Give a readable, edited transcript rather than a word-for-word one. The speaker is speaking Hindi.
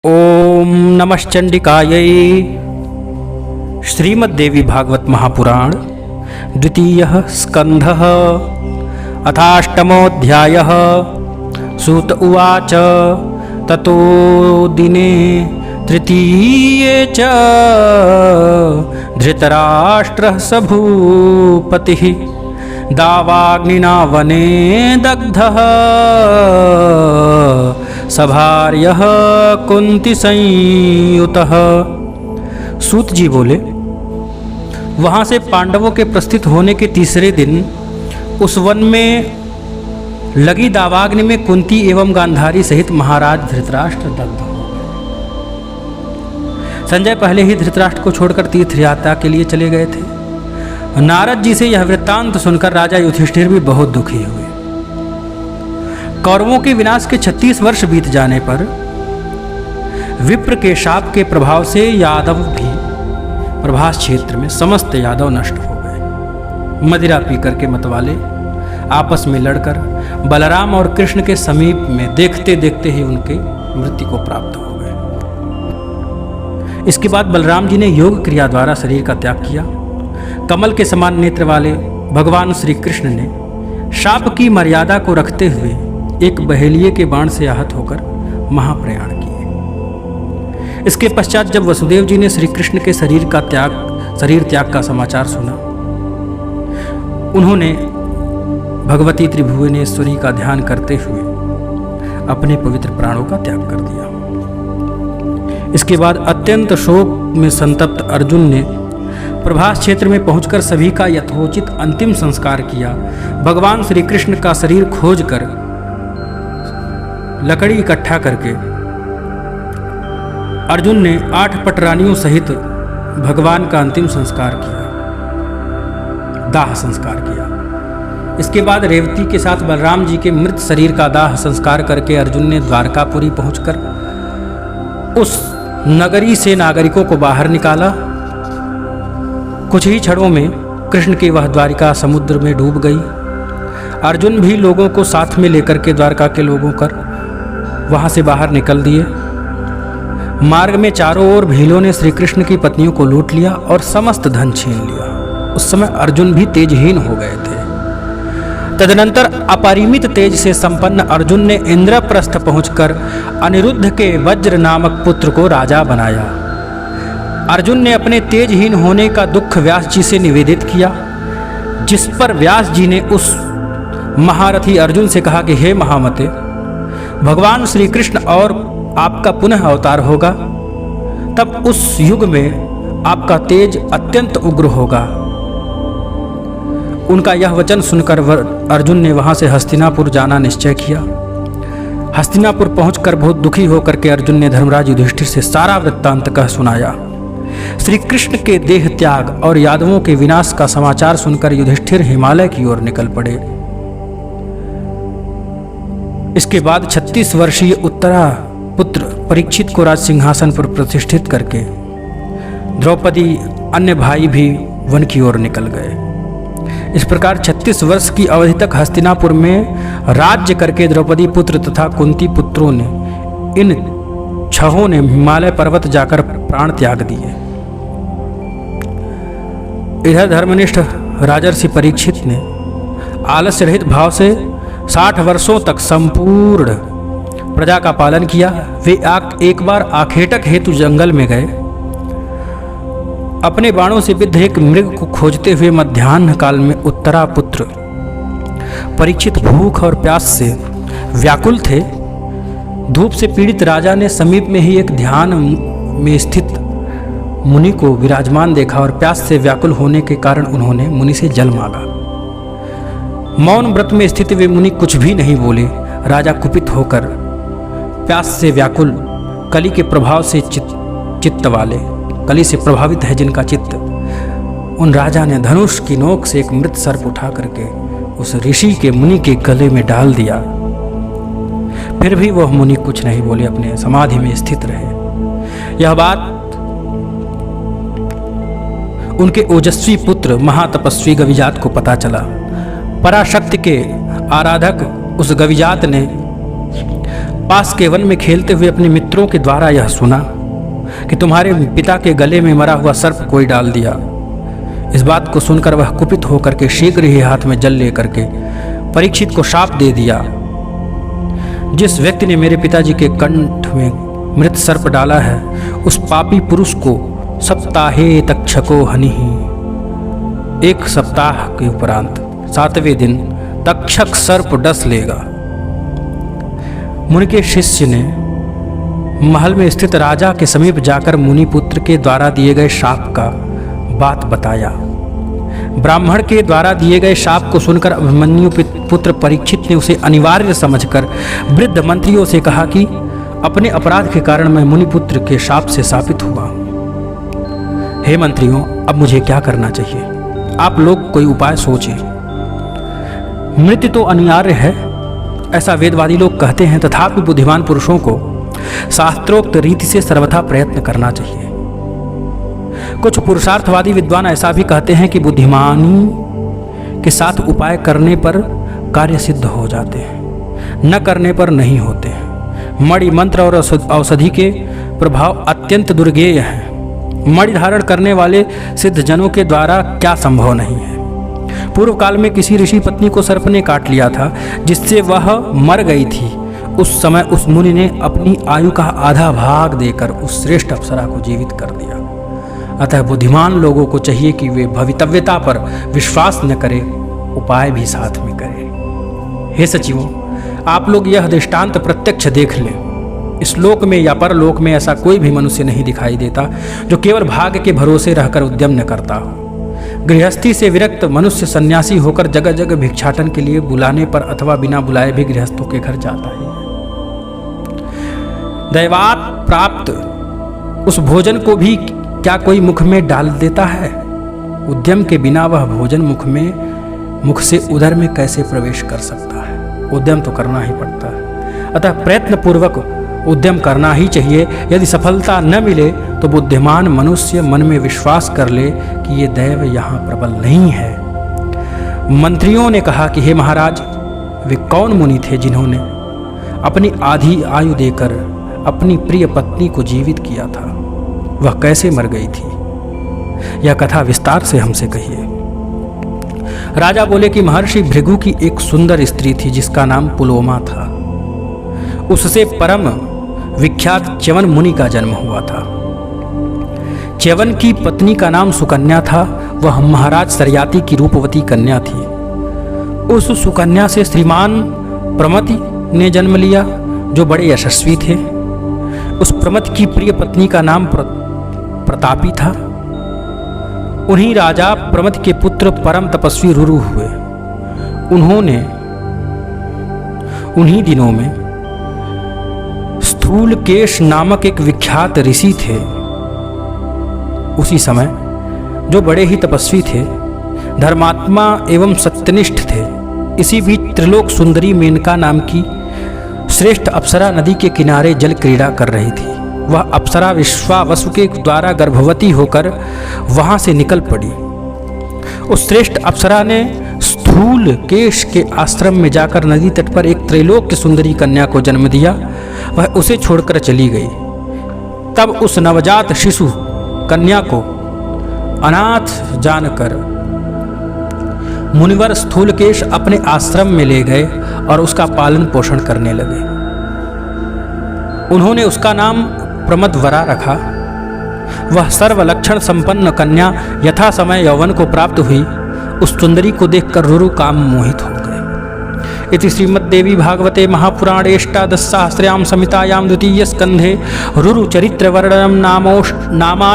ओम नमश्चंडिकायै। श्रीमद्देवी भागवत महापुराण द्वितीयः स्कंधः अथाष्टमोऽध्यायः। सूत उवाच ततो दिने तृतीये च धृतराष्ट्रः स भूपतिः दावाग्निना वने दग्धः सभार्यः कुंती संयुतः। सूत जी बोले, वहां से पांडवों के प्रस्थित होने के तीसरे दिन उस वन में लगी दावाग्नि में कुंती एवं गांधारी सहित महाराज धृतराष्ट्र दग्ध हो गए। संजय पहले ही धृतराष्ट्र को छोड़कर तीर्थ यात्रा के लिए चले गए थे। नारद जी से यह वृत्तांत सुनकर राजा युधिष्ठिर भी बहुत दुखी हुए। कौरवों के विनाश के 36 वर्ष बीत जाने पर विप्र के शाप के प्रभाव से यादव भी प्रभास क्षेत्र में समस्त यादव नष्ट हो गए। मदिरा पीकर के मतवाले आपस में लड़कर बलराम और कृष्ण के समीप में देखते देखते ही उनके मृत्यु को प्राप्त हो गए। इसके बाद बलराम जी ने योग क्रिया द्वारा शरीर का त्याग किया। कमल के समान नेत्र वाले भगवान श्री कृष्ण ने शाप की मर्यादा को रखते हुए एक बहेलिये के बाण से आहत होकर महाप्रयाण किए। इसके पश्चात जब वसुदेव जी ने श्री कृष्ण के शरीर त्याग का समाचार सुना, उन्होंने भगवती त्रिभुवनेश्वरी का ध्यान करते हुए अपने पवित्र प्राणों का त्याग कर दिया। इसके बाद अत्यंत शोक में संतप्त अर्जुन ने प्रभास क्षेत्र में पहुंचकर सभी का यथोचित अंतिम संस्कार किया। भगवान श्री कृष्ण का शरीर खोजकर लकड़ी इकट्ठा करके अर्जुन ने 8 पटरानियों सहित भगवान का अंतिम संस्कार किया, दाह संस्कार किया। इसके बाद रेवती के साथ बलराम जी के मृत शरीर का दाह संस्कार करके अर्जुन ने द्वारकापुरी पहुंचकर उस नगरी से नागरिकों को बाहर निकाला। कुछ ही क्षणों में कृष्ण की वह द्वारिका समुद्र में डूब गई। अर्जुन भी लोगों को साथ में लेकर के द्वारका के लोगों कर वहां से बाहर निकल दिए। मार्ग में चारों ओर भीलों ने श्री कृष्ण की पत्नियों को लूट लिया और समस्त धन छीन लिया। उस समय अर्जुन भी तेजहीन हो गए थे। तदनंतर अपरिमित तेज से संपन्न अर्जुन ने इंद्रप्रस्थ पहुंचकर अनिरुद्ध के वज्र नामक पुत्र को राजा बनाया। अर्जुन ने अपने तेजहीन होने का दुख व्यास जी से निवेदित किया, जिस पर व्यास जी ने उस महारथी अर्जुन से कहा कि हे महामते, भगवान श्री कृष्ण और आपका पुनः अवतार होगा, तब उस युग में आपका तेज अत्यंत उग्र होगा। उनका यह वचन सुनकर अर्जुन ने वहां से हस्तिनापुर जाना निश्चय किया। हस्तिनापुर पहुंचकर बहुत दुखी होकर के अर्जुन ने धर्मराज युधिष्ठिर से सारा वृत्तांत कह सुनाया। श्री कृष्ण के देह त्याग और यादवों के विनाश का समाचार सुनकर युधिष्ठिर हिमालय की ओर निकल पड़े। इसके बाद 36 वर्षीय उत्तरा पुत्र परीक्षित को राज सिंहासन पर प्रतिष्ठित करके द्रौपदी अन्य भाई भी वन की ओर निकल गए। इस प्रकार 36 वर्ष की अवधि तक हस्तिनापुर में राज्य करके द्रौपदी पुत्र तथा कुंती पुत्रों ने इन छहों ने हिमालय पर्वत जाकर प्राण त्याग दिए। इधर धर्मनिष्ठ राजर्षि परीक्षित ने आलस्य रहित भाव से 60 वर्षों तक संपूर्ण प्रजा का पालन किया। वे एक बार आखेटक हेतु जंगल में गए। अपने बाणों से विद्ध एक मृग को खोजते हुए मध्याह्न काल में उत्तरा पुत्र परीक्षित भूख और प्यास से व्याकुल थे। धूप से पीड़ित राजा ने समीप में ही एक ध्यान में स्थित मुनि को विराजमान देखा और प्यास से व्याकुल होने के कारण उन्होंने मुनि से जल मांगा। मौन व्रत में स्थित वे मुनि कुछ भी नहीं बोले। राजा कुपित होकर प्यास से व्याकुल कली के प्रभाव से चित्त वाले, कली से प्रभावित है जिनका चित्त, उन राजा ने धनुष की नोक से एक मृत सर्प उठा करके उस ऋषि के मुनि के गले में डाल दिया। फिर भी वह मुनि कुछ नहीं बोले, अपने समाधि में स्थित रहे। यह बात उनके ओजस्वी पुत्र महातपस्वी गविजात को पता चला। पराशक्ति के आराधक उस गविजात ने पास के वन में खेलते हुए अपने मित्रों के द्वारा यह सुना कि तुम्हारे पिता के गले में मरा हुआ सर्प कोई डाल दिया। इस बात को सुनकर वह कुपित होकर के शीघ्र ही हाथ में जल लेकर के परीक्षित को शाप दे दिया, जिस व्यक्ति ने मेरे पिताजी के कंठ में मृत सर्प डाला है उस पापी पुरुष को सप्ताहे तक्षको हनिहि, 1 सप्ताह के उपरांत 7वें दिन तक्षक सर्प डस लेगा। मुनि के शिष्य ने महल में स्थित राजा के समीप जाकर मुनि पुत्र के द्वारा दिए गए शाप का बात बताया। ब्राह्मण के द्वारा दिए गए शाप को सुनकर अभिमन्यु पुत्र परीक्षित ने उसे अनिवार्य समझकर वृद्ध मंत्रियों से कहा कि अपने अपराध के कारण मैं मुनि पुत्र के शाप से शापित हुआ। हे मंत्रियों, अब मुझे क्या करना चाहिए? आप लोग कोई उपाय सोचें। मृत्यु तो अनिवार्य है ऐसा वेदवादी लोग कहते हैं, तथापि बुद्धिमान पुरुषों को शास्त्रोक्त रीति से सर्वथा प्रयत्न करना चाहिए। कुछ पुरुषार्थवादी विद्वान ऐसा भी कहते हैं कि बुद्धिमानी के साथ उपाय करने पर कार्य सिद्ध हो जाते हैं, न करने पर नहीं होते। मणि मंत्र और औषधि के प्रभाव अत्यंत दुर्गेय हैं। मणि धारण करने वाले सिद्ध जनों के द्वारा क्या संभव नहीं है। पूर्व काल में किसी ऋषि पत्नी को सर्प ने काट लिया था, जिससे वह मर गई थी। उस समय उस मुनि ने अपनी आयु का आधा भाग देकर उस श्रेष्ठ अप्सरा को जीवित कर दिया। अतः बुद्धिमान लोगों को चाहिए कि वे भवितव्यता पर विश्वास न करें, उपाय भी साथ में करें। हे सचिवों, आप लोग यह दृष्टांत प्रत्यक्ष देख लें। इस लोक में या परलोक में ऐसा कोई भी मनुष्य नहीं दिखाई देता जो केवल भाग्य के भरोसे रहकर उद्यम न करता हो। गृहस्थी से विरक्त मनुष्य सन्यासी होकर जगह जगह भिक्षाटन के लिए बुलाने पर अथवा बिना बुलाए भी गृहस्थों के घर जाता है। दैवात प्राप्त उस भोजन को भी क्या कोई मुख में डाल देता है? उद्यम के बिना वह भोजन मुख से उदर में कैसे प्रवेश कर सकता है? उद्यम तो करना ही पड़ता है। अतः प्रयत्न पूर्वक उद्यम करना ही चाहिए। यदि सफलता न मिले तो बुद्धिमान मनुष्य मन में विश्वास कर ले कि ये दैव यहाँ प्रबल नहीं है। मंत्रियों ने कहा कि हे महाराज, वे कौन मुनि थे जिन्होंने अपनी आधी आयु देकर अपनी प्रिय पत्नी को जीवित किया था? वह कैसे मर गई थी? यह कथा विस्तार से हमसे कहिए। राजा बोले कि महर्षि भृगु की एक सुंदर स्त्री थी जिसका नाम पुलोमा था। उससे परम विख्यात च्यवन मुनि का जन्म हुआ था। च्यवन की पत्नी का नाम सुकन्या था। वह महाराज सरयाति की रूपवती कन्या थी। उस सुकन्या से श्रीमान प्रमति ने जन्म लिया जो बड़े यशस्वी थे। उस प्रमति की प्रिय पत्नी का नाम प्रतापी था। उन्हीं राजा प्रमति के पुत्र परम तपस्वी रुरु हुए। उन्हीं दिनों में स्थूलकेश नामक एक विख्यात ऋषि थे। उसी समय जो बड़े ही तपस्वी थे, धर्मात्मा एवं सत्यनिष्ठ थे। इसी बीच त्रिलोक सुंदरी मेनका नाम की श्रेष्ठ अप्सरा नदी के किनारे जल क्रीड़ा कर रही थी। वह अप्सरा विश्वावसु के द्वारा गर्भवती होकर वहां से निकल पड़ी। उस श्रेष्ठ अप्सरा ने स्थूल केश के आश्रम में जाकर नदी तट पर एक त्रैलोक्य सुंदरी कन्या को जन्म दिया। वह उसे छोड़कर चली गई। तब उस नवजात शिशु कन्या को अनाथ जानकर मुनिवर स्थूलकेश अपने आश्रम में ले गए और उसका पालन पोषण करने लगे। उन्होंने उसका नाम प्रमदवरा रखा। वह सर्वलक्षण संपन्न कन्या यथा समय यौवन को प्राप्त हुई। उस सुंदरी को देखकर रुरु काम मोहित हो गए। इति श्रीमद्देवी भागवते महापुराणे अष्टादशसहस्रयां संहितायां द्वितीय स्कंधे रुरु चरित्र वर्णनम नामा